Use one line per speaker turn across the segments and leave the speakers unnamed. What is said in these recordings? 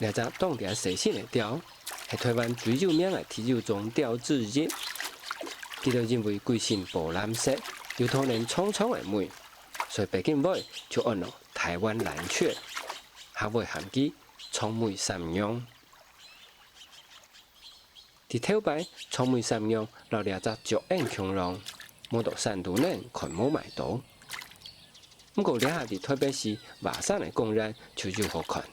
两只当地细细的钓，是台湾最有名的体育中钓之一。佢就认为规身宝蓝色，有透人苍苍的美，所以北京尾就按了台湾蓝雀，下尾含机苍美三样。伫头摆苍美三样，留两只脚眼恐龙，摸到山度内看冇买到。不过两下伫台北市马上的公园就有好看。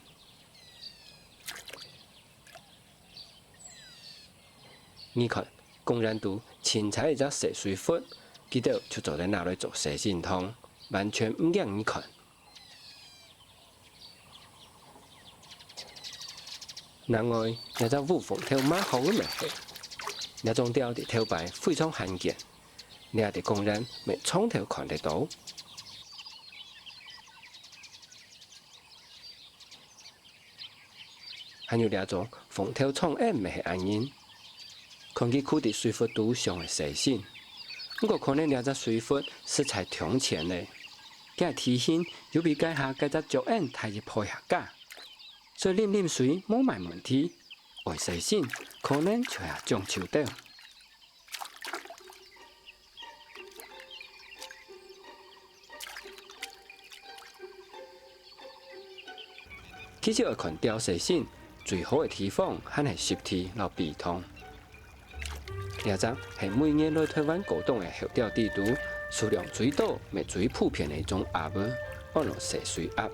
你看。公然度凊彩一只蛇水佛，记得就坐在那里做蛇神通，完全唔让你看。另外，那只乌凤头马好嘅物系，那种钓伫头摆非常罕见，你喺公然未从头看得到。还有两种凤头创眼物系原因。看见库伫水佛度上的蛇神，不过可能两只水佛色彩重浅嘞，佮体型又比介下介只脚眼太入配合架，所以啉水冇埋问题，为蛇神可能就系中秋到。其实要看钓蛇神最好的地方，还系湿地老鼻通。两张是每年来台湾高档的候钓地图，数量最多、也最普遍的一种鸭儿，按落蛇水鸭。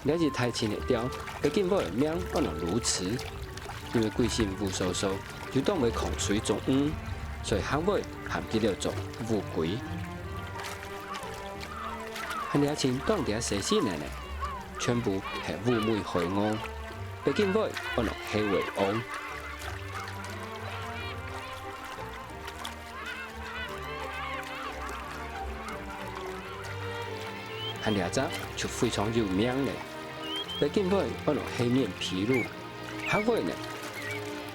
了是台青的钓，北京尾的名按落鸬鹚，因为贵姓乌嗖嗖，就当为控水中央，所以后尾含起了做乌龟。和了青当地蛇神的呢，全部是乌梅海鸥。北京尾按落黑尾鸥，还两只就非常有名嘞。北京尾按落黑面琵鹭，下尾呢，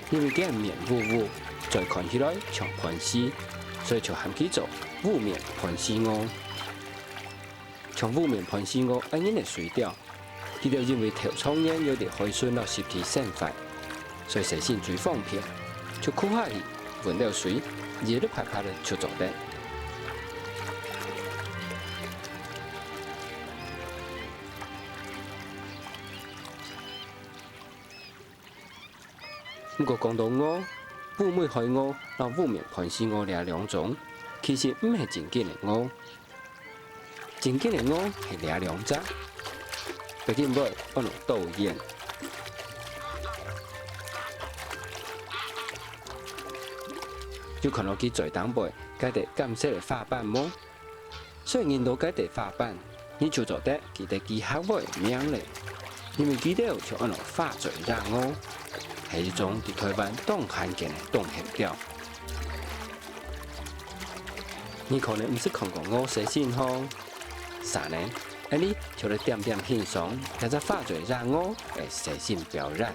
因为佢面乌乌，再看起来像盘丝，所以就含起做雾面盘丝鸥。像雾面盘丝鸥安样的水钓。佢就因为头苍蝇有啲海水到湿地生发，所以蛇神最方便，就酷下去，闻到水，热都拍拍的出做得。不过讲到鵝，烏梅海鵝同烏面盤絲鵝兩種，其實唔係正經的鵝，正經的鵝係兩隻。北京尾按落斗燕，就看到佢最東背，佢哋金色嘅花瓣麼？雖然見到佢哋花瓣，你就覺得佢哋幾下尾名咧，因為佢哋就按落花嘴讓鵝，係一種喺台灣當罕見嘅凍蟹釣。你可能唔是看過鵝蛇神吼，啥呢？安尼就来点点欣赏，那只花嘴讓鵝嘅蛇神表演。